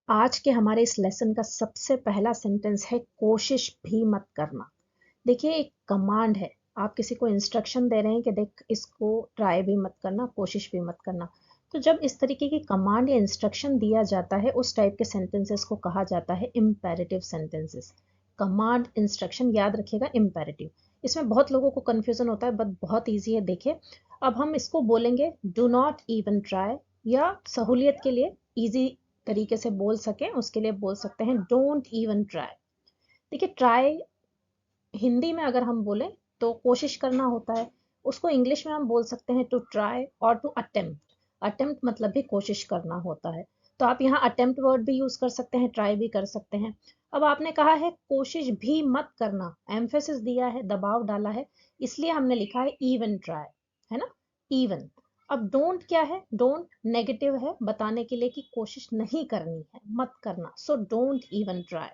आज के हमारे इस लेसन का सबसे पहला सेंटेंस है कोशिश भी मत करना। देखिए एक कमांड है, आप किसी को इंस्ट्रक्शन दे रहे हैं कि देख इसको ट्राई भी मत करना, कोशिश भी मत करना। तो जब इस तरीके की कमांड या इंस्ट्रक्शन दिया जाता है उस टाइप के सेंटेंसेस को कहा जाता है इम्पेरेटिव सेंटेंसेस। कमांड इंस्ट्रक्शन याद रखिएगा इम्पेरेटिव। इसमें बहुत लोगों को कंफ्यूजन होता है बट बहुत ईजी है। देखिए अब हम इसको बोलेंगे डू नॉट इवन ट्राई, या सहूलियत के लिए ईजी तरीके से बोल सकें उसके लिए बोल सकते हैं डोंट इवन ट्राई। देखिए ट्राई हिंदी में अगर हम बोलें तो कोशिश करना होता है, उसको इंग्लिश में हम बोल सकते हैं टू ट्राई और टू अटेम्प्ट। अटेम्प्ट मतलब भी कोशिश करना होता है। तो आप यहाँ अटेम्प्ट वर्ड भी यूज कर सकते हैं, ट्राई भी कर सकते हैं। अब आपने कहा है कोशिश भी मत करना, एम्फेसिस दिया है, दबाव डाला है, इसलिए हमने लिखा है इवन ट्राई, है ना, इवन। अब डोंट क्या है, डोंट नेगेटिव है बताने के लिए कि कोशिश नहीं करनी है, मत करना, so don't even try.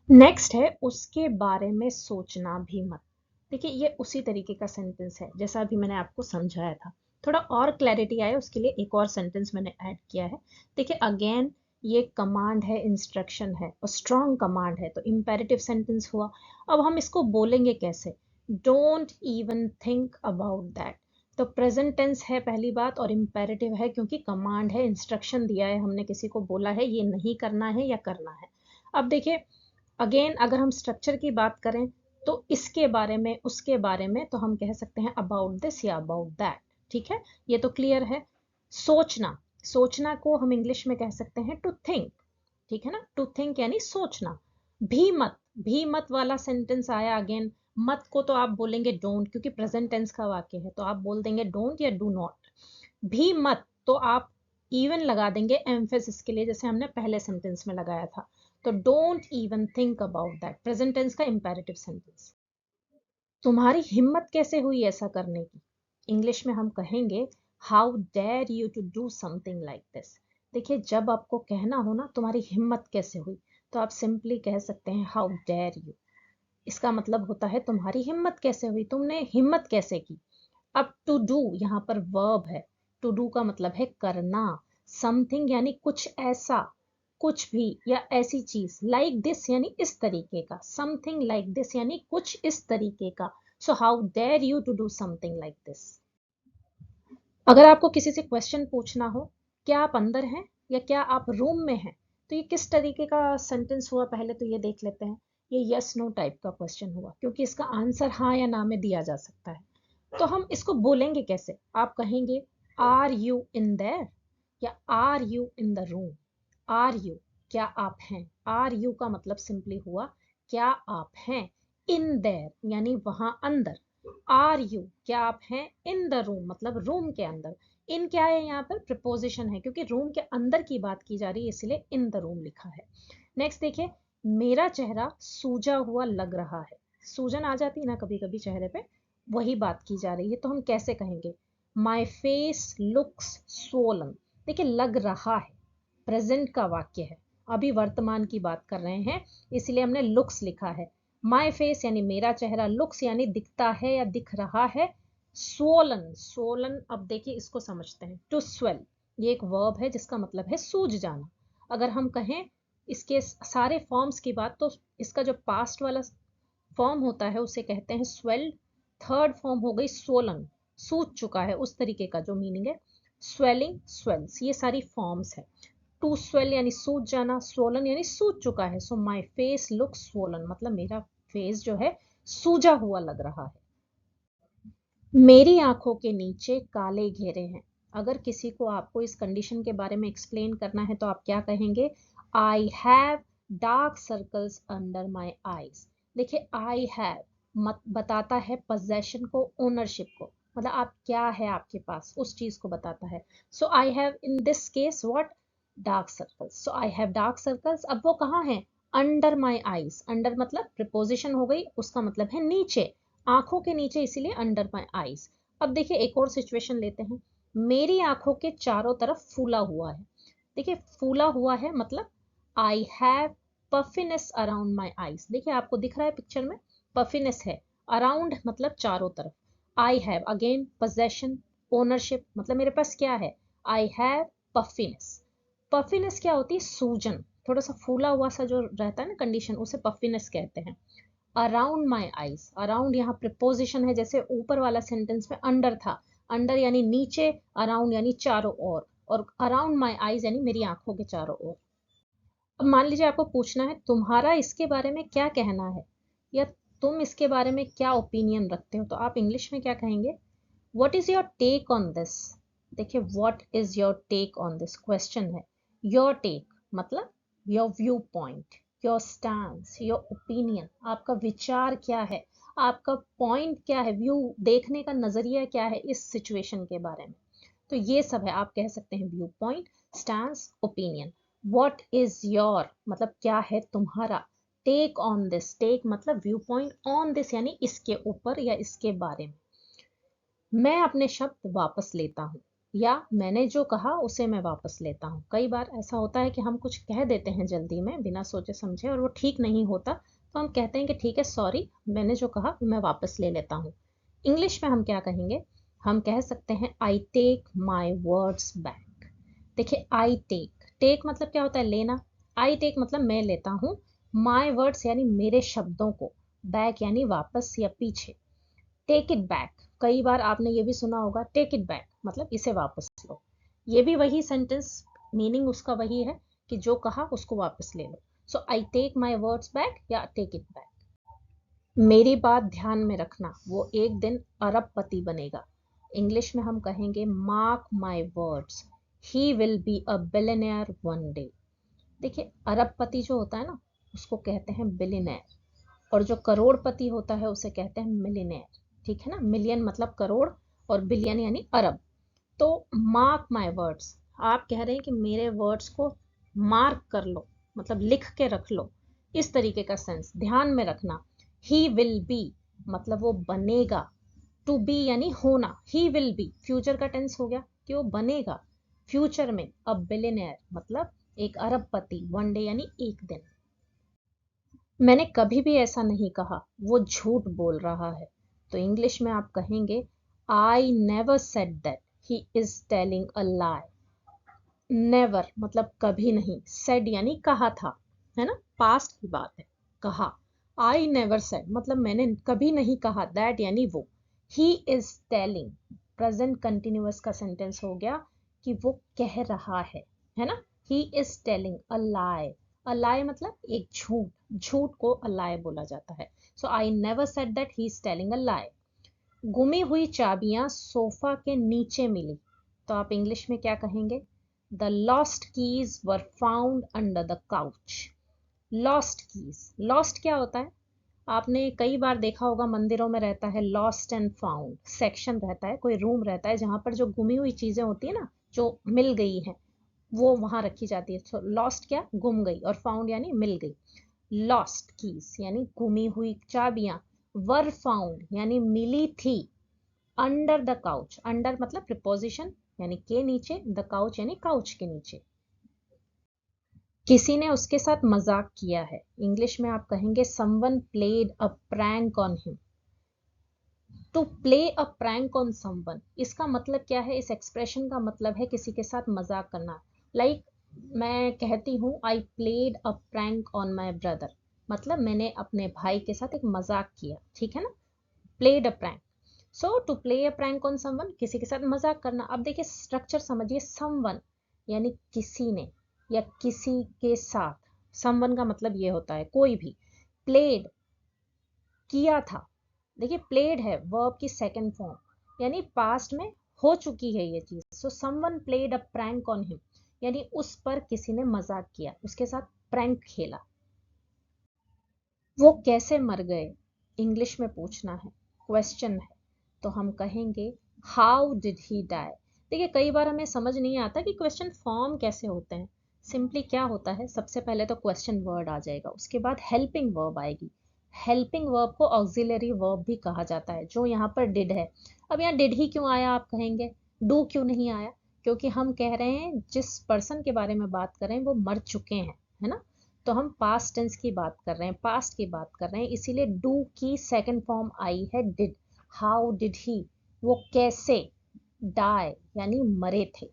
Next है उसके बारे में सोचना भी मत। देखिए ये उसी तरीके का सेंटेंस है जैसा अभी मैंने आपको समझाया था। थोड़ा और क्लैरिटी आए उसके लिए एक और सेंटेंस मैंने ऐड किया है। देखिए अगेन ये कमांड है, इंस्ट्रक्शन है और स्ट्रॉन्ग कमांड है, तो इम्पेरेटिव सेंटेंस हुआ। अब हम इसको बोलेंगे कैसे, don't even think about that. तो प्रेजेंट टेंस है पहली बात और इम्पेरेटिव है क्योंकि कमांड है, इंस्ट्रक्शन दिया है, हमने किसी को बोला है ये नहीं करना है या करना है। अब देखिए अगेन अगर हम स्ट्रक्चर की बात करें तो इसके बारे में, उसके बारे में, तो हम कह सकते हैं अबाउट दिस या अबाउट दैट। ठीक है, ये तो क्लियर है। सोचना, सोचना को हम इंग्लिश में कह सकते हैं टू थिंक। ठीक है ना, टू थिंक यानी सोचना। भी मत, भी मत वाला सेंटेंस आया अगेन। मत को तो आप बोलेंगे डोंट क्योंकि प्रेजेंट टेंस का वाक्य है, तो आप बोल देंगे डोंट या डू नॉट। भी मत तो आप इवन लगा देंगे एम्फेसिस के लिए, जैसे हमने पहले सेंटेंस में लगाया था। तो don't even think about that, present tense का इंपेरेटिव सेंटेंस। तुम्हारी हिम्मत कैसे हुई ऐसा करने की, इंग्लिश में हम कहेंगे how dare you to do something like this. देखिए जब आपको कहना हो ना तुम्हारी हिम्मत कैसे हुई, तो आप सिंपली कह सकते हैं हाउ डेयर यू। इसका मतलब होता है तुम्हारी हिम्मत कैसे हुई, तुमने हिम्मत कैसे की। अब टू डू यहाँ पर वर्ब है। टू डू का मतलब है करना, समथिंग यानी कुछ ऐसा, कुछ भी या ऐसी चीज, लाइक दिस यानी इस तरीके का, समथिंग लाइक दिस यानी कुछ इस तरीके का। So how dare you to do something like this. अगर आपको किसी से क्वेश्चन पूछना हो, क्या आप अंदर हैं या क्या आप रूम में हैं, तो ये किस तरीके का सेंटेंस हुआ पहले तो ये देख लेते हैं। ये यस नो टाइप का क्वेश्चन हुआ क्योंकि इसका आंसर हाँ या ना में दिया जा सकता है। तो हम इसको बोलेंगे कैसे, आप कहेंगे आर यू इन देयर या are you in the room. Are you क्या आप हैं, आर यू का मतलब सिंपली हुआ क्या आप हैं, इन देयर यानी वहां अंदर। आर यू क्या आप हैं इन द रूम मतलब रूम के अंदर। इन क्या है यहाँ पर, प्रिपोजिशन है क्योंकि रूम के अंदर की बात की जा रही है इसलिए इन द रूम लिखा है। नेक्स्ट देखिए, मेरा चेहरा सूजा हुआ लग रहा है। सूजन आ जाती है ना कभी कभी चेहरे पे, वही बात की जा रही है, तो हम कैसे कहेंगे माई फेस लुक्स स्वोलन। देखिए लग रहा है प्रेजेंट का वाक्य है, अभी वर्तमान की बात कर रहे हैं इसलिए हमने लुक्स लिखा है। माई फेस यानी मेरा चेहरा, लुक्स यानी दिखता है या दिख रहा है, स्वोलन, स्वोलन अब देखिए इसको समझते हैं, टू स्वेल ये एक वर्ब है जिसका मतलब है सूज जाना। अगर हम कहें इसके सारे फॉर्म्स की बात, तो इसका जो पास्ट वाला फॉर्म होता है उसे कहते हैं स्वेल्ड। थर्ड फॉर्म हो गई स्वोलन, सूज चुका है, उस तरीके का जो मीनिंग है। स्वेलिंग, स्वेल्स, ये सारी फॉर्म्स है। टू स्वेल यानी सूज जाना, स्वोलन यानी सूज चुका है। सो माई फेस लुक स्वोलन मतलब मेरा फेस जो है सूजा हुआ लग रहा है। मेरी आंखों के नीचे काले घेरे हैं। अगर किसी को आपको इस कंडीशन के बारे में एक्सप्लेन करना है तो आप क्या कहेंगे, आई have dark circles under my eyes. देखिए आई हैव मत बताता है पोजेशन को, ओनरशिप को, मतलब आप क्या है आपके पास उस चीज को बताता है। So I have in this case what, dark circles. So I have dark circles, अब वो कहाँ है, अंडर माई आईज। अंडर मतलब प्रिपोजिशन हो गई, उसका मतलब है नीचे, आंखों के नीचे, इसीलिए अंडर माई आईज। अब देखिए एक और सिचुएशन लेते हैं, मेरी आंखों के चारों तरफ फूला हुआ है। देखिए फूला हुआ है मतलब I have puffiness around my eyes. देखिए आपको दिख रहा है पिक्चर में, पफिनेस है, अराउंड मतलब चारों तरफ। I have again possession, ownership मतलब मेरे पास क्या है, आई हैव पफिनेस। पफिनेस क्या होती है? सूजन, थोड़ा सा फूला हुआ सा जो रहता है ना कंडीशन, उसे पफिनेस कहते हैं। अराउंड माई आईज, अराउंड यहाँ प्रिपोजिशन है, जैसे ऊपर वाला सेंटेंस में अंडर था, अंडर यानी नीचे, अराउंड यानी चारों ओर, और अराउंड माई आईज यानी मेरी आंखों के चारों ओर। अब मान लीजिए आपको पूछना है तुम्हारा इसके बारे में क्या कहना है, या तुम इसके बारे में क्या ओपिनियन रखते हो, तो आप इंग्लिश में क्या कहेंगे? What is your take on this. देखिए, what is your take on this question है। योर टेक मतलब your viewpoint, your stance, your opinion, आपका विचार क्या है, आपका पॉइंट क्या है, व्यू देखने का नजरिया क्या है इस सिचुएशन के बारे में। तो ये सब है, आप कह सकते हैं view point, stance, opinion. What is your मतलब क्या है तुम्हारा, टेक ऑन दिस, टेक मतलब व्यू पॉइंट, ऑन दिस यानी इसके ऊपर या इसके बारे में। मैं अपने शब्द वापस लेता हूँ, या मैंने जो कहा उसे मैं वापस लेता हूँ। कई बार ऐसा होता है कि हम कुछ कह देते हैं जल्दी में बिना सोचे समझे, और वो ठीक नहीं होता, तो हम कहते हैं कि ठीक है, सॉरी, मैंने जो कहा मैं वापस ले लेता हूँ। इंग्लिश में हम क्या कहेंगे? हम कह सकते हैं I take my words back. देखिए, आई टेक, टेक मतलब क्या होता है? लेना। आई टेक मतलब मैं लेता हूँ, माई वर्ड्स यानी मेरे शब्दों को, बैक यानी वापस या पीछे। टेक इट बैक, कई बार आपने ये भी सुना होगा, टेक इट बैक मतलब इसे वापस लो। ये भी वही सेंटेंस, मीनिंग उसका वही है कि जो कहा उसको वापस ले लो। So I take my words back या टेक इट बैक। मेरी बात ध्यान में रखना, वो एक दिन अरबपति बनेगा। इंग्लिश में हम कहेंगे mark my words, he will be a billionaire one day. देखिए, अरबपति जो होता है ना, उसको कहते हैं बिलियनियर, और जो करोड़पति होता है उसे कहते हैं मिलियनेयर। ठीक है ना, मिलियन मतलब करोड़, और बिलियन यानी अरब। तो मार्क माय वर्ड्स, आप कह रहे हैं कि मेरे वर्ड्स को मार्क कर लो, मतलब लिख के रख लो, इस तरीके का सेंस, ध्यान में रखना। ही विल बी मतलब वो बनेगा, टू बी यानी होना, ही विल बी फ्यूचर का टेंस हो गया कि वो बनेगा फ्यूचर में। अब बिलियनेयर मतलब एक अरबपति, वन डे यानी एक दिन। मैंने कभी भी ऐसा नहीं कहा, वो झूठ बोल रहा है। तो इंग्लिश में आप कहेंगे आई never said that, he is telling a lie. Never मतलब कभी नहीं, सेड यानी कहा था, है ना, पास्ट की बात है, कहा। आई नेवर सेड मतलब मैंने कभी नहीं कहा, दैट यानी वो। ही इज टेलिंग प्रेजेंट कंटिन्यूअस का सेंटेंस हो गया कि वो कह रहा है ना। ही इज टेलिंग अ लाई, अ लाई मतलब एक झूठ, झूठ को अ लाई बोला जाता है। So I never said that he is telling a lie. गुमी हुई चाबियां सोफा के नीचे मिली, तो आप इंग्लिश में क्या कहेंगे? The lost keys were found under the couch. Lost keys, lost क्या होता है? आपने कई बार देखा होगा मंदिरों में रहता है लॉस्ट एंड फाउंड सेक्शन रहता है, कोई रूम रहता है जहां पर जो गुमी हुई चीजें होती है ना, जो मिल गई हैं, वो वहां रखी जाती है। तो लॉस्ट क्या? गुम गई, और फाउंड यानी मिल गई। लॉस्ट कीज यानी गुमी हुई चाबियां, वर फाउंड यानी मिली थी, अंडर द काउच, अंडर मतलब प्रिपोजिशन यानी के नीचे, द काउच यानी काउच के नीचे। किसी ने उसके साथ मजाक किया है, इंग्लिश में आप कहेंगे someone played a prank on him. To play a prank on someone, इसका मतलब क्या है? इस एक्सप्रेशन का मतलब है किसी के साथ मजाक करना। लाइक मैं कहती हूँ I played a prank on my brother, मतलब मैंने अपने भाई के साथ एक मजाक किया, ठीक है ना, played a prank. So to play a prank on someone, किसी के साथ मजाक करना। अब देखिए स्ट्रक्चर समझिए, समवन यानी किसी ने या किसी के साथ, समवन का मतलब ये होता है कोई भी। प्लेड किया था, देखिए प्लेड है वर्ब की सेकंड फॉर्म, यानी पास्ट में हो चुकी है ये चीज। So someone played a prank on him यानी उस पर किसी ने मजाक किया, उसके साथ प्रैंक खेला। वो कैसे मर गए, इंग्लिश में पूछना है, क्वेश्चन है, तो हम कहेंगे हाउ डिड ही डाई। देखिए कई बार हमें समझ नहीं आता कि क्वेश्चन फॉर्म कैसे होते हैं। सिंपली क्या होता है, सबसे पहले तो क्वेश्चन वर्ड आ जाएगा, उसके बाद हेल्पिंग वर्ब आएगी। हेल्पिंग वर्ब को ऑक्सिलरी वर्ब भी कहा जाता है, जो यहाँ पर डिड है। अब यहाँ डिड ही क्यों आया आप कहेंगे, डू क्यों नहीं आया? क्योंकि हम कह रहे हैं जिस पर्सन के बारे में बात कर रहे हैं वो मर चुके हैं, है ना। तो हम पास्ट टेंस की बात कर रहे हैं, पास्ट की बात कर रहे हैं, इसीलिए डू की सेकंड फॉर्म आई है डिड। हाउ डिड ही, वो कैसे, डाई यानी मरे थे।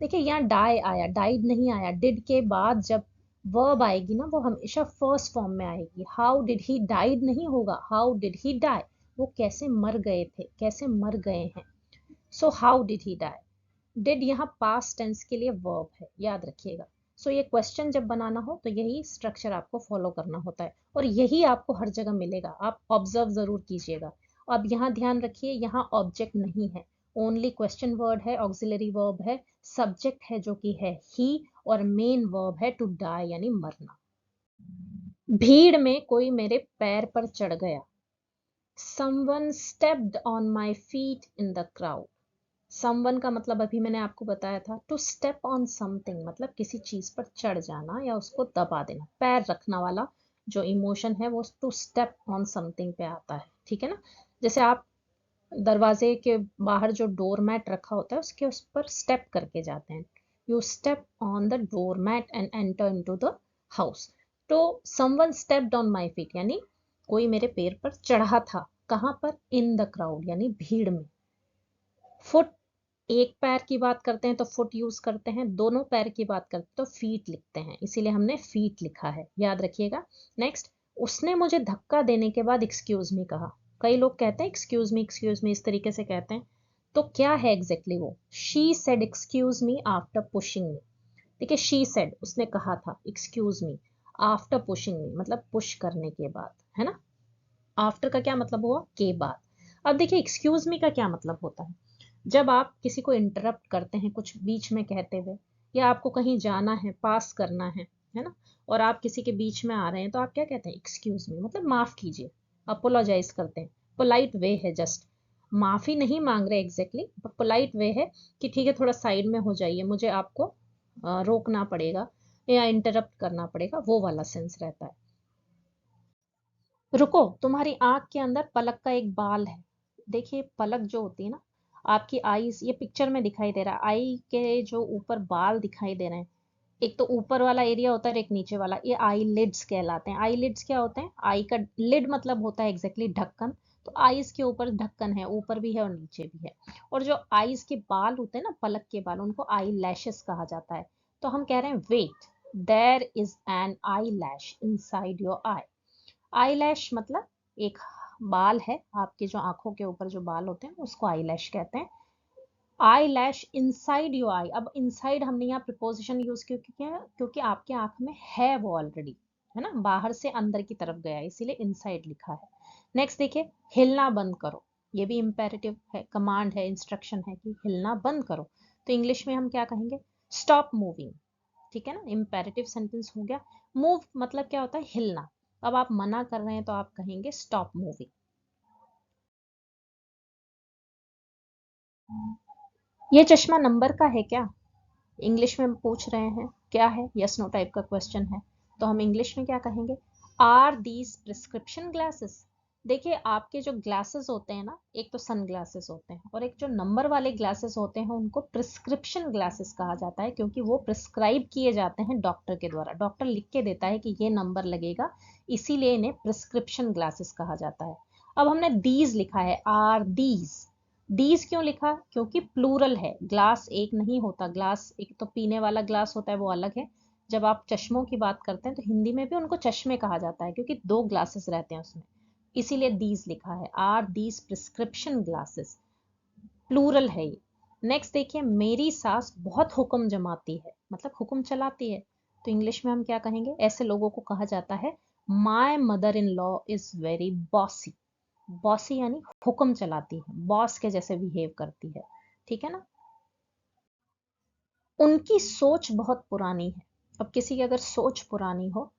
देखिए यहाँ डाई आया, डाइड नहीं आया। डिड के बाद जब वर्ब आएगी ना, वो हमेशा फर्स्ट फॉर्म में आएगी। हाउ डिड ही डाइड नहीं होगा, हाउ डिड ही डाई, वो कैसे मर गए थे, कैसे मर गए हैं। So how did he die. Did यहाँ पास्ट टेंस के लिए वर्ब है, याद रखिएगा। सो ये क्वेश्चन जब बनाना हो तो यही स्ट्रक्चर आपको फॉलो करना होता है, और यही आपको हर जगह मिलेगा, आप ऑब्जर्व जरूर कीजिएगा। अब यहाँ ध्यान रखिए, यहाँ ऑब्जेक्ट नहीं है, ओनली क्वेश्चन वर्ड है, ऑक्सिलरी वर्ब है, सब्जेक्ट है जो कि है ही, और मेन वर्ब है टू डाई यानी मरना। भीड़ में कोई मेरे पैर पर चढ़ गया। Someone stepped on my feet in the crowd. Someone का मतलब अभी मैंने आपको बताया था, टू स्टेप ऑन समथिंग मतलब किसी चीज पर चढ़ जाना या उसको दबा देना। पैर रखना वाला जो इमोशन है वो टू स्टेप ऑन समथिंग पे आता है, ठीक है ना। जैसे आप दरवाजे के बाहर जो डोर मैट रखा होता है उसके उस पर स्टेप करके जाते हैं, you step on the door mat and enter into the house. तो someone stepped on my feet यानी कोई मेरे पैर पर चढ़ा था, कहाँ पर, इन द क्राउड यानी भीड़ में। फुट, एक पैर की बात करते हैं तो फुट यूज करते हैं, दोनों पैर की बात करते हैं तो फीट लिखते हैं, इसीलिए हमने फीट लिखा है, याद रखिएगा। नेक्स्ट, उसने मुझे धक्का देने के बाद एक्सक्यूज मी कहा। कई लोग कहते हैं एक्सक्यूज मी इस तरीके से कहते हैं, तो क्या है एग्जैक्टली वो, she said excuse me after pushing me. देखिए शी सेड उसने कहा था, excuse me after pushing me मतलब पुश करने के बाद, है ना। आफ्टर का क्या मतलब हुआ, के बाद। अब देखिए एक्सक्यूज मी का क्या मतलब होता है, जब आप किसी को इंटरप्ट करते हैं कुछ बीच में कहते हुए, या आपको कहीं जाना है, पास करना है ना, और आप किसी के बीच में आ रहे हैं तो आप क्या कहते हैं, एक्सक्यूज मी मतलब माफ कीजिए, अपोलोजाइज करते हैं। पोलाइट वे है, जस्ट माफी नहीं मांग रहे एग्जैक्टली, पोलाइट वे है कि ठीक है थोड़ा साइड में हो जाइए, मुझे आपको रोकना पड़ेगा या इंटरप्ट करना पड़ेगा, वो वाला सेंस रहता है। रुको, तुम्हारी आंख के अंदर पलक का एक बाल है। देखिए पलक जो होती है ना, आपकी आईज, ये पिक्चर में दिखाई दे रहा है, आई के जो ऊपर बाल दिखाई दे रहे हैं, एक तो ऊपर वाला एरिया होता है और एक नीचे वाला, ये आई लिड्स कहलाते हैं। आई लिड्स क्या होते हैं, आई का लिड मतलब होता है एग्जैक्टली ढक्कन, तो आईज के ऊपर ढक्कन है, ऊपर भी है और नीचे भी है। और जो आईज के बाल होते हैं ना, पलक के बाल, उनको आई लैशेस कहा जाता है। तो हम कह रहे हैं wait, there is an eyelash inside your eye. Eyelash मतलब एक बाल है आपके, जो आंखों के ऊपर जो बाल होते हैं उसको आईलैश कहते हैं। आई लैश इनसाइड योर आई, अब इनसाइड हमने यहाँ प्रिपोजिशन यूज क्यों किया है, क्योंकि आपके आंख में है वो ऑलरेडी, है ना, बाहर से अंदर की तरफ गया है, इसीलिए इनसाइड लिखा है। नेक्स्ट देखिए, हिलना बंद करो, ये भी इंपेरेटिव है, कमांड है, इंस्ट्रक्शन है कि हिलना बंद करो। तो इंग्लिश में हम क्या कहेंगे, स्टॉप मूविंग, ठीक है ना, इंपेरेटिव सेंटेंस हो गया। मूव मतलब क्या होता है, हिलना। अब आप मना कर रहे हैं तो आप कहेंगे स्टॉप मूविंग। ये चश्मा नंबर का है क्या, इंग्लिश में पूछ रहे हैं, क्या है, यस नो टाइप का क्वेश्चन है, तो हम इंग्लिश में क्या कहेंगे, आर दीज प्रिस्क्रिप्शन ग्लासेस। देखिए आपके जो ग्लासेस होते हैं ना, एक तो सन ग्लासेस होते हैं और एक जो नंबर वाले ग्लासेस होते हैं उनको प्रिस्क्रिप्शन ग्लासेस कहा जाता है, क्योंकि वो प्रिस्क्राइब किए जाते हैं डॉक्टर के द्वारा, डॉक्टर लिख के देता है कि ये नंबर लगेगा, इसीलिए इन्हें प्रिस्क्रिप्शन ग्लासेस कहा जाता है। अब हमने दीज लिखा है, आर दीज, डीज क्यों लिखा, क्योंकि प्लूरल है, ग्लास एक नहीं होता, ग्लास एक तो पीने वाला ग्लास होता है वो अलग है। जब आप चश्मों की बात करते हैं तो हिंदी में भी उनको चश्मे कहा जाता है, क्योंकि दो ग्लासेस रहते हैं उसमें, इसीलिए दीज लिखा है, are these prescription glasses, plural है ये। नेक्स्ट देखिए, मेरी सास बहुत हुक्म जमाती है मतलब हुक्म चलाती है, तो इंग्लिश में हम क्या कहेंगे, ऐसे लोगों को कहा जाता है my mother in law is very bossy. Bossy यानी हुक्म चलाती है, बॉस के जैसे बिहेव करती है, ठीक है ना। उनकी सोच बहुत पुरानी है। अब किसी की अगर सोच पुरानी हो,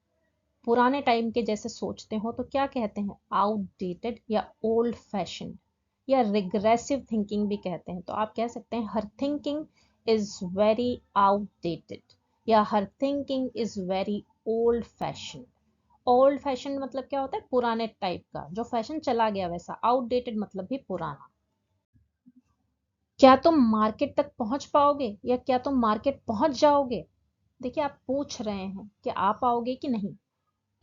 पुराने टाइम के जैसे सोचते हो, तो क्या कहते हैं, आउटडेटेड या ओल्ड फैशन या रिग्रेसिव थिंकिंग भी कहते हैं। तो आप कह सकते हैं her thinking is very outdated या her thinking is very old fashion. Old fashion मतलब क्या होता है, पुराने टाइप का, जो फैशन चला गया वैसा। आउटडेटेड मतलब भी पुराना। क्या तुम मार्केट तक पहुंच पाओगे या क्या तुम मार्केट पहुंच जाओगे। देखिए आप पूछ रहे हैं कि आप आओगे कि नहीं,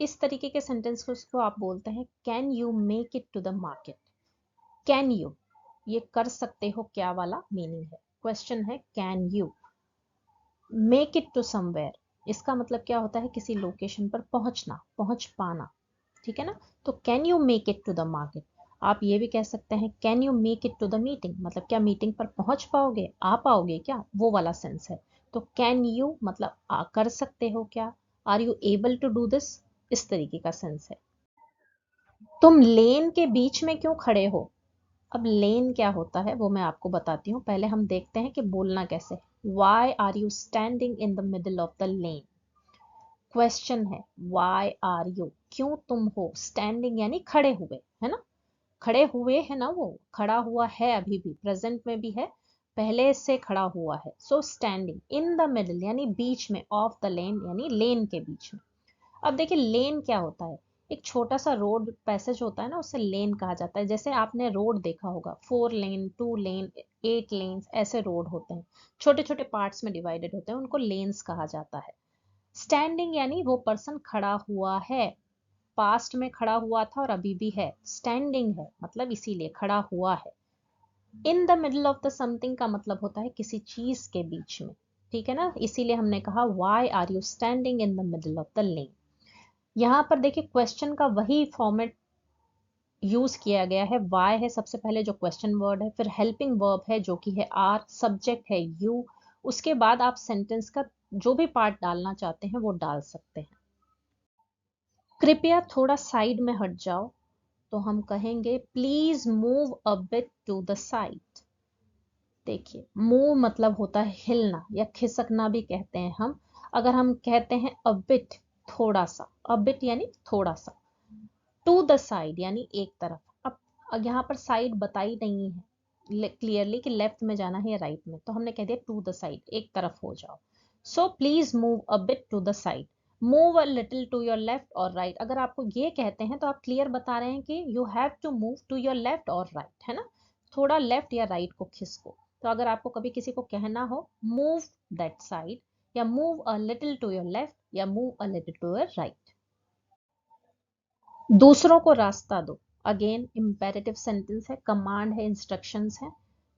इस तरीके के सेंटेंस को उसको आप बोलते हैं can you make it to the market. Can you, ये कर सकते हो क्या वाला मीनिंग है, क्वेश्चन है can you. Make it to somewhere, इसका मतलब क्या होता है, किसी लोकेशन पर पहुंचना, पहुंच पाना, ठीक है ना। तो can you make it to the market, आप ये भी कह सकते हैं can you make it to the meeting, मतलब क्या मीटिंग पर पहुंच पाओगे, आ पाओगे क्या, वो वाला सेंस है। तो कैन यू मतलब कर सकते हो क्या, are you able to do this, इस तरीके का सेंस है। तुम लेन के बीच में क्यों खड़े हो, अब लेन क्या होता है वो मैं आपको बताती हूँ, पहले हम देखते हैं कि बोलना कैसे। Why are you standing in the middle of the lane, question है, वाई आर यू, क्यों तुम हो, स्टैंडिंग यानी खड़े हुए, है ना, खड़े हुए है ना, वो खड़ा हुआ है, अभी भी प्रेजेंट में भी है, पहले से खड़ा हुआ है। सो स्टैंडिंग इन द मिडल यानी बीच में, ऑफ द लेन यानी लेन के बीच में। अब देखिए लेन क्या होता है, एक छोटा सा रोड पैसेज होता है ना, उसे लेन कहा जाता है। जैसे आपने रोड देखा होगा, 4 लेन, 2 लेन, 8 लेन, ऐसे रोड होते हैं, छोटे छोटे पार्ट्स में डिवाइडेड होते हैं, उनको लेन्स कहा जाता है। स्टैंडिंग यानी वो पर्सन खड़ा हुआ है, पास्ट में खड़ा हुआ था और अभी भी है, स्टैंडिंग है मतलब इसीलिए खड़ा हुआ है। इन the middle of the something का मतलब होता है किसी चीज के बीच में, ठीक है ना, इसीलिए हमने कहा why are you standing in the middle of the lane. यहाँ पर देखिए क्वेश्चन का वही फॉर्मेट यूज किया गया है, वाई है सबसे पहले जो क्वेश्चन वर्ड है, फिर हेल्पिंग वर्ब है जो कि है आर, सब्जेक्ट है यू, उसके बाद आप सेंटेंस का जो भी पार्ट डालना चाहते हैं वो डाल सकते हैं। कृपया थोड़ा साइड में हट जाओ, तो हम कहेंगे please move a bit to the side. देखिए मूव मतलब होता है हिलना या खिसकना भी कहते हैं हम। अगर हम कहते हैं अ बिट, थोड़ा सा, अ बिट यानी थोड़ा सा, टू द साइड यानी एक तरफ। अब यहाँ पर साइड बताई नहीं है क्लियरली कि लेफ्ट में जाना है या राइट में, तो हमने कह दिया टू द साइड, एक तरफ हो जाओ। So please move a bit to the side, move a little to your left और राइट। अगर आपको ये कहते हैं तो आप क्लियर बता रहे हैं कि you have to move to your left और राइट, है ना, थोड़ा लेफ्ट या राइट को खिसको। तो अगर आपको कभी किसी को कहना हो मूव दैट साइड, या move a little to your left, या move a little to your right. दूसरों को रास्ता दो, अगेन इम्पेरेटिव सेंटेंस है, कमांड है, इंस्ट्रक्शंस है।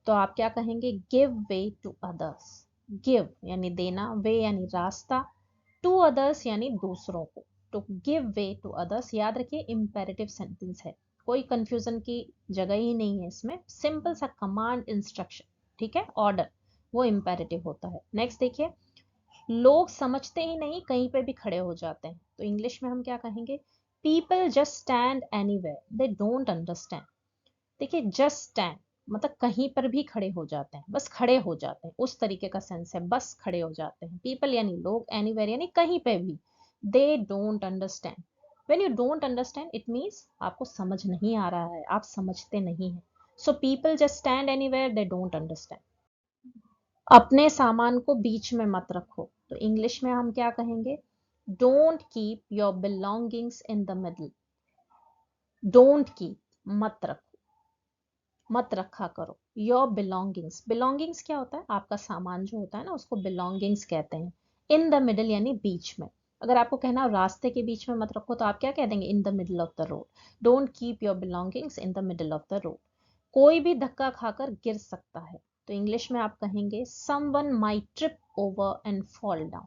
तो आप क्या कहेंगे, give way to others, give यानी देना, वे यानी रास्ता, टू अदर्स यानी दूसरों को। तो गिव वे टू अदर्स, याद रखिए इम्पेरेटिव सेंटेंस है, कोई कंफ्यूजन की जगह ही नहीं है इसमें, सिंपल सा कमांड इंस्ट्रक्शन, ठीक है, ऑर्डर, वो इम्पेरेटिव होता है। नेक्स्ट देखिए, लोग समझते ही नहीं कहीं पे भी खड़े हो जाते हैं, तो इंग्लिश में हम क्या कहेंगे, people just stand anywhere they don't understand. देखिए जस्ट स्टैंड मतलब कहीं पर भी खड़े हो जाते हैं, बस खड़े हो जाते हैं, उस तरीके का सेंस है, बस खड़े हो जाते हैं। पीपल यानी लोग, एनीवेयर यानी कहीं पे भी, they don't understand. When you don't understand it means आपको समझ नहीं आ रहा है, आप समझते नहीं हैं। So people just stand anywhere they don't understand. अपने सामान को बीच में मत रखो, तो इंग्लिश में हम क्या कहेंगे, don't keep your belongings in the middle. Don't keep मत रखो, मत रखा करो, योर बिलोंगिंग्स, बिलोंगिंग्स क्या होता है, आपका सामान जो होता है ना उसको बिलोंगिंग्स कहते हैं। इन द मिडल यानी बीच में। अगर आपको कहना हो रास्ते के बीच में मत रखो, तो आप क्या कह देंगे, इन the middle of the road, don't keep your belongings in the middle of the road. कोई भी धक्का खाकर गिर सकता है, तो इंग्लिश में आप कहेंगे someone might trip over and fall down.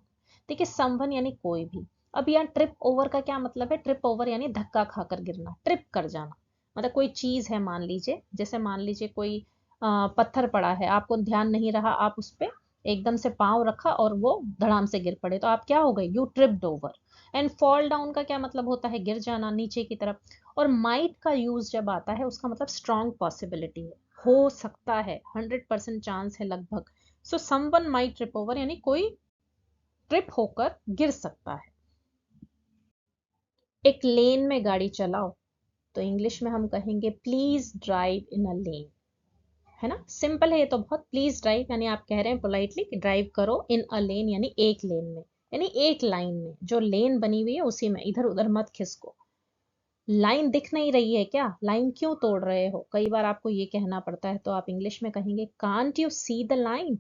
देखिए समवन यानी कोई भी, अब यहाँ ट्रिप ओवर का क्या मतलब है, ट्रिप ओवर यानी धक्का खाकर गिरना, ट्रिप कर जाना, मतलब कोई चीज है, मान लीजिए, जैसे मान लीजिए कोई पत्थर पड़ा है, आपको ध्यान नहीं रहा, आप उस पे एकदम से पांव रखा और वो धड़ाम से गिर पड़े, तो आप क्या हो गए, you tripped over. And fall down का क्या मतलब होता है, गिर जाना नीचे की तरफ। और माइट का यूज जब आता है उसका मतलब स्ट्रॉन्ग पॉसिबिलिटी है, हो सकता है, 100% चांस है लगभग। So someone might trip over यानी कोई ट्रिप होकर गिर सकता है। एक लेन में गाड़ी चलाओ, तो इंग्लिश में हम कहेंगे प्लीज ड्राइव इन अ लेन, है ना, सिंपल है ये तो बहुत, प्लीज ड्राइव यानी आप कह रहे हैं पोलाइटली कि ड्राइव करो इन अ लेन यानी एक लेन में, यानी एक लाइन में, जो लेन बनी हुई है उसी में, इधर उधर मत खिसको। लाइन दिख नहीं रही है क्या, लाइन क्यों तोड़ रहे हो, कई बार आपको ये कहना पड़ता है, तो आप इंग्लिश में कहेंगे can't you see the line,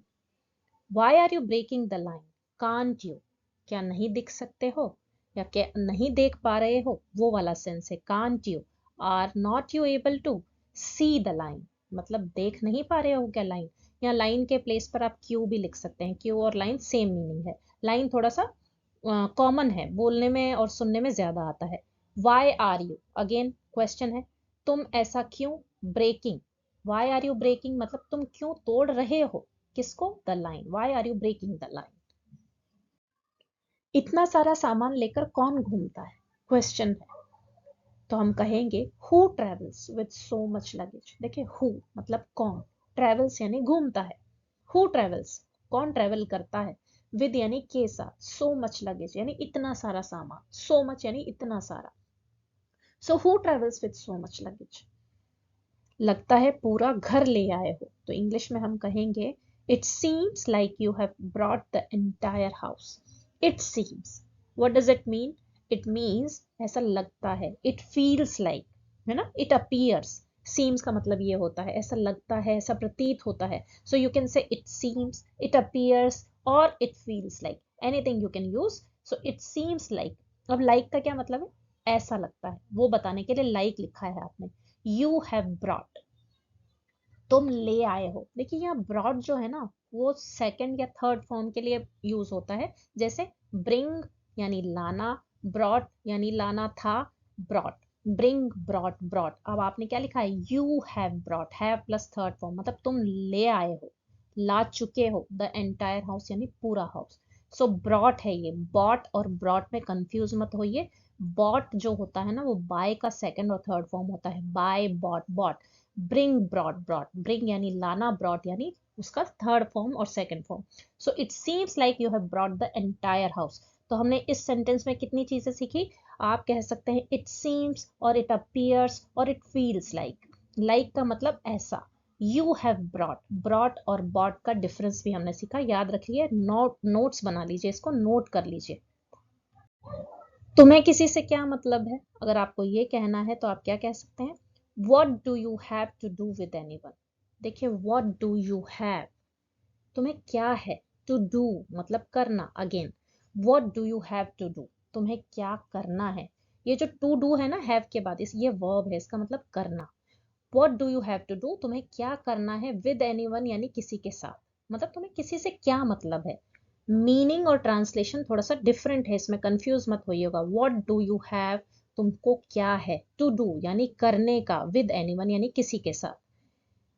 why are you breaking the line, can't you, क्या नहीं दिख सकते हो, या क्या नहीं देख पा रहे हो, वो वाला सेंस है can't you. Are not you able to see the line, मतलब देख नहीं पा रहे हो क्या लाइन, या लाइन के प्लेस पर आप क्यू भी लिख सकते हैं, क्यू और लाइन सेम मीनिंग है, लाइन थोड़ा सा कॉमन है, बोलने में और सुनने में ज्यादा आता है। Why are you, again question है, तुम ऐसा क्यों, breaking, why are you breaking मतलब तुम क्यों तोड़ रहे हो, किसको, the line, why are you breaking the line. इतना सारा सामान लेकर कौन घूमता है, क्वेश्चन है, तो हम कहेंगे who travels with so much luggage. देखिए हु मतलब कौन, ट्रेवल्स यानी घूमता है, हु ट्रेवल्स कौन ट्रेवल करता है, विद यानी के साथ, सो मच लगेज यानी इतना सारा सामान, सो मच यानी इतना सारा, so who travels with so much luggage. लगता है पूरा घर ले आए हो, तो इंग्लिश में हम कहेंगे it seems like you have brought the entire house. It seems, what does it mean, it means ऐसा लगता है, इट फील्स लाइक, है ना, इट अपीयर्स, सीम्स का मतलब ये होता है ऐसा लगता है, ऐसा प्रतीत होता है, so you can say it seems, it appears और it feels like, anything you can use. So it seems like, अब लाइक का क्या मतलब है, ऐसा लगता है, वो बताने के लिए लाइक लिखा है आपने। यू हैव ब्रॉट, तुम ले आए हो, देखिए यहाँ ब्रॉट जो है ना वो सेकंड या थर्ड फॉर्म के लिए यूज होता है, जैसे ब्रिंग यानी लाना, ब्रॉट यानी लाना था, ब्रॉट, ब्रिंग, ब्रॉट, ब्रॉट। अब आपने क्या लिखा है, you have brought, have plus third form मतलब तुम ले आए हो, ला चुके हो, द एंटायर हाउस यानी पूरा हाउस। सो ब्रॉट है ये, बॉट और ब्रॉट में कंफ्यूज मत होइए, बॉट जो होता है ना वो बाय का सेकंड और थर्ड फॉर्म होता है, buy, bought, bought. Bring, brought, brought, bring यानी लाना, ब्रॉट यानी उसका थर्ड फॉर्म और second form. So it seems like you have brought the entire house. तो हमने इस सेंटेंस में कितनी चीजें सीखी, आप कह सकते हैं इट सीम्स और इट अपीयर्स और इट फील्स लाइक, लाइक का मतलब ऐसा, यू हैव ब्रॉट, ब्रॉट और बॉट का डिफरेंस भी हमने सीखा, याद रखिए, नोट्स बना लीजिए, इसको नोट कर लीजिए। तुम्हें किसी से क्या मतलब है, अगर आपको ये कहना है तो आप क्या कह सकते हैं, what do you have to do with anyone. देखिए वॉट डू यू हैव, तुम्हें क्या है, टू डू मतलब करना, again what do you have to do, तुम्हें क्या करना है, ये जो टू डू है ना हैव के बाद, इस ये वर्ब है, इसका मतलब करना। What do you have to do, तुम्हें क्या करना है, विद एनी वन यानी किसी के साथ, मतलब तुम्हें किसी से क्या मतलब है। मीनिंग और ट्रांसलेशन थोड़ा सा डिफरेंट है, इसमें कंफ्यूज मत होइएगा। व्हाट डू यू हैव, तुमको क्या है, टू डू यानी करने का, विद एनीवन यानी किसी के साथ।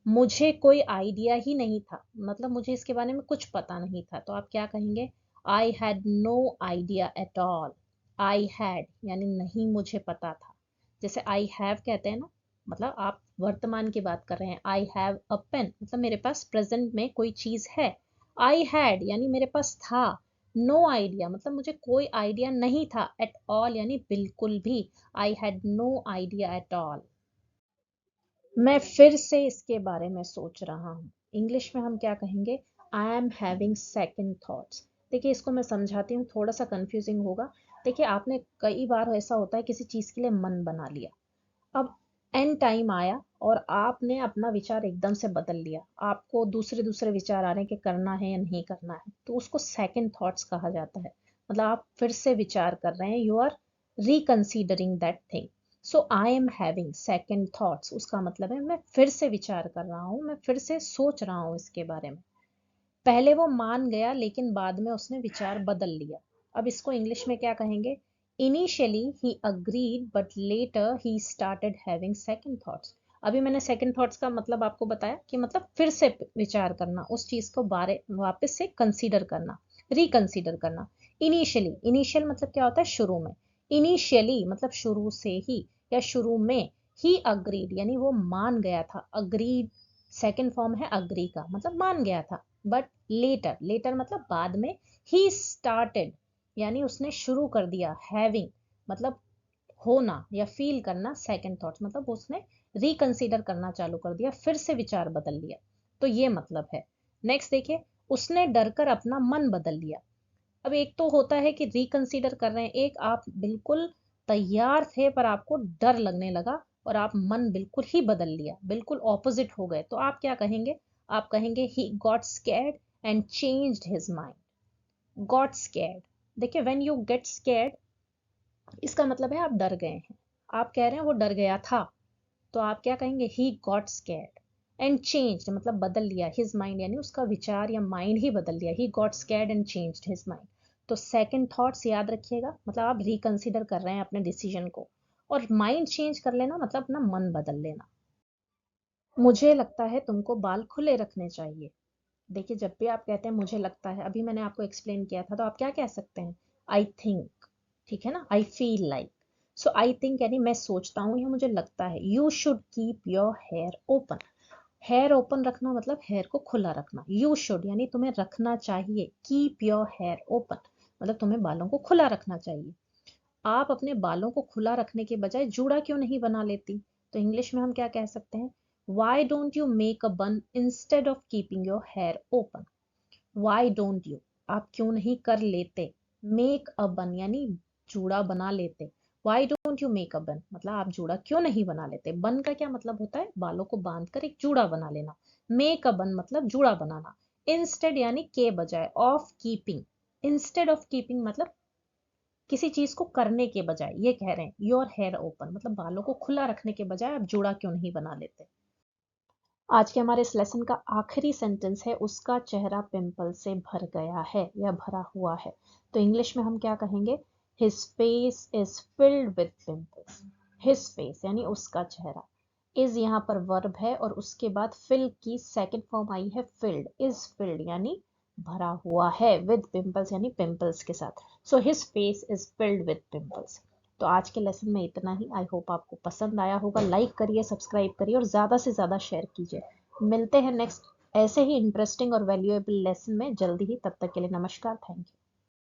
मुझे कोई आइडिया ही नहीं था, मतलब मुझे इसके बारे में कुछ पता नहीं था, तो आप क्या कहेंगे, I had no idea at all. I had यानी नहीं मुझे पता था, जैसे आई हैव कहते हैं ना, मतलब आप वर्तमान की बात कर रहे हैं, आई हैव अ पेन मतलब मेरे पास प्रेजेंट में कोई चीज है, आई हैड यानी मेरे पास था, नो आइडिया मतलब मुझे कोई आइडिया नहीं था, एट ऑल यानी बिल्कुल भी, I had no idea at all. मैं फिर से इसके बारे में सोच रहा हूँ, इंग्लिश में हम क्या कहेंगे, आई एम हैविंग सेकंड थॉट्स। देखिए इसको मैं समझाती हूँ, थोड़ा सा कंफ्यूजिंग होगा। देखिए आपने कई बार ऐसा होता है किसी चीज के लिए मन बना लिया, अब एंड टाइम आया और आपने अपना विचार एकदम से बदल लिया, आपको दूसरे दूसरे विचार आ रहे हैं कि करना है या नहीं करना है, तो उसको सेकंड थॉट्स कहा जाता है, मतलब आप फिर से विचार कर रहे हैं, you are reconsidering that thing. So I am having second thoughts, उसका मतलब है मैं फिर से विचार कर रहा हूँ, मैं फिर से सोच रहा हूँ इसके बारे में। पहले वो मान गया लेकिन बाद में उसने विचार बदल लिया। अब इसको इंग्लिश में क्या कहेंगे, initially he agreed but later he started having second thoughts. अभी मैंने सेकंड थॉट्स का मतलब आपको बताया कि मतलब फिर से विचार करना, उस चीज को बारे वापस से कंसीडर करना, रिकंसीडर करना। इनिशियली, इनिशियल मतलब क्या होता है, शुरू में, इनिशियली मतलब शुरू से ही या शुरू में, ही अग्रीड यानी वो मान गया था, अग्रीड सेकंड फॉर्म है अग्री का, मतलब मान गया था, बट लेटर, लेटर मतलब बाद में, ही स्टार्टेड यानी उसने शुरू कर दिया, हैविंग मतलब होना या फील करना, सेकंड थॉट्स मतलब उसने रिकंसीडर करना चालू कर दिया, फिर से विचार बदल लिया, तो ये मतलब है। नेक्स्ट देखिए, उसने डरकर अपना मन बदल लिया। अब एक तो होता है कि रिकंसीडर कर रहे हैं, एक आप बिल्कुल तैयार थे पर आपको डर लगने लगा और आप मन बिल्कुल ही बदल लिया, बिल्कुल ऑपोजिट हो गए, तो आप क्या कहेंगे, आप कहेंगे he got scared and changed his mind. Got scared, देखिए व्हेन यू गेट स्कैर्ड इसका मतलब है आप डर गए हैं, आप कह रहे हैं वो डर गया था, तो आप क्या कहेंगे, he got scared. And changed मतलब बदल लिया, हिज माइंड यानी उसका विचार या माइंड ही बदल लिया, he got scared and changed his mind. तो सेकंड थॉट्स याद रखिएगा, मतलब आप रिकंसिडर कर रहे हैं अपने डिसीजन को, और माइंड चेंज कर लेना मतलब अपना मन बदल लेना। मुझे लगता है तुमको बाल खुले रखने चाहिए। देखिए जब भी आप कहते हैं मुझे लगता है, अभी मैंने आपको एक्सप्लेन किया था, तो आप क्या कह सकते हैं, आई थिंक, ठीक है ना, I feel like. So I think यानी मैं सोचता हूँ या मुझे लगता है, you should keep your hair open. Hair open रखना मतलब हेयर को खुला रखना, यू शुड यानी तुम्हें रखना चाहिए, कीप योर हेयर ओपन मतलब तुम्हें बालों को खुला रखना चाहिए। आप अपने बालों को खुला रखने के बजाय जूड़ा क्यों नहीं बना लेती, तो इंग्लिश में हम क्या कह सकते हैं, why don't you make a bun instead of keeping your hair open. Why don't you, आप क्यों नहीं कर लेते, मेक अ बन यानी जूड़ा बना लेते, Y don't you make a बन मतलब आप जूड़ा क्यों नहीं बना लेते। बन का क्या मतलब होता है, बालों को बांध कर एक जूड़ा बना लेना, मेक अ बन मतलब जूड़ा बनाना, इंस्टेड यानी के बजाय, of keeping, instead of keeping मतलब किसी चीज को करने के बजाय, ये कह रहे हैं योर हेयर ओपन मतलब बालों को खुला रखने के बजाय आप जूड़ा क्यों नहीं बना लेते। आज के हमारे इस लेसन का आखिरी सेंटेंस है, उसका चेहरा पिंपल से भर गया है या भरा हुआ है। तो इंग्लिश में हम क्या कहेंगे, his face is filled with pimples. His face यानी उसका चेहरा, इज यहाँ पर वर्ब है और उसके बाद फिल की सेकंड फॉर्म आई है फिल्ड, इज फिल्ड यानी भरा हुआ है, विद पिंपल्स यानी पिंपल्स के साथ। So his face is filled with pimples. तो आज के लेसन में इतना ही, आई होप आपको पसंद आया होगा। लाइक करिए, सब्सक्राइब करिए और ज़्यादा से ज़्यादा शेयर कीजिए। मिलते हैं नेक्स्ट ऐसे ही इंटरेस्टिंग और वैल्यूएबल लेसन में जल्दी ही, तब तक के लिए नमस्कार, थैंक यू।